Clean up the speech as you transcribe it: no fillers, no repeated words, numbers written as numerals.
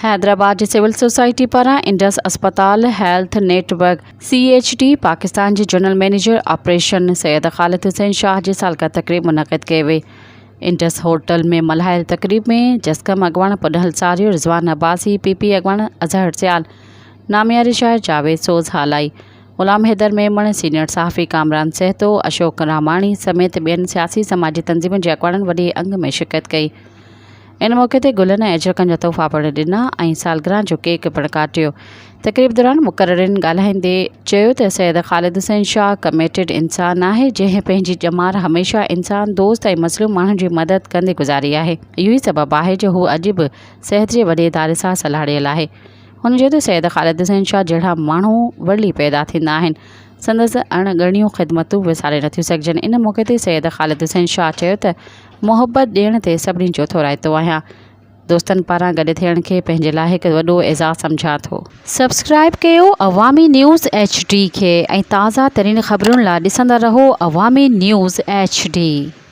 Hyderabad civil society पारां Indus अस्पताल health network CHD Pakistan के जनरल मैनेजर ऑपरेशन सैयद ख़ालिद हुसैन शाह जी सालगिरह तकरीब मुनक़िद कई वई। इंडस होटल में मल्हायल तकरीब में जसकम अगवान पुडहल सारियो रिज़वान अब्बासी PP अगवान अज़हर सियाल नामियारी शायर जावेद सोज़ हालाई ग़ुलाम हैदर मेमण सीनियर सहाफ़ी कामरान सहतो अशोक रामाणी समेत ॿियनि सियासी समाजी तंज़ीमुनि जे अगवाननि वॾे अंग में शिरकत कई। इन मौक़े ते गुलनि ऐं अजरकनि जा तोहफ़ा पिणु ॾिना ऐं सालगिरह जो केक पिणु काटियो। तकरीब दौरान मुक़ररिन ॻाल्हाईंदे चयो त सैयद ख़ालिद हुसैन शाह कमिटेड इंसान आहे जंहिं पंहिंजी ॼमार हमेशह इंसान दोस्त ऐं मज़लूम माण्हुनि जी मदद कंदे गुज़ारी आहे। इहो ई सबबु आहे जो हू अॼु बि सिहत जे वॾे इदारे सां सलाहियल आहे। हुन चयो त सैयद ख़ालिद हुसैन शाह जहिड़ा माण्हू वरली पैदा थींदा आहिनि, संदसि अणॻणियूं ख़िदमतूं विसारे नथियूं सघिजनि। इन मौक़े ते सैयद ख़ालिद हुसैन शाह चयो त मोहबत ॾियण ते सभिनी जो थो रायतो आहियां। दोस्तनि पारां गॾु थियण खे पंहिंजे लाइ हिकु वॾो एज़ाज़ु सम्झां थो। सब्सक्राइब कयो अवामी न्यूज़ HD खे ऐं ताज़ा तरीन ख़बरुनि लाइ ॾिसंदा रहो अवामी न्यूज़ HD।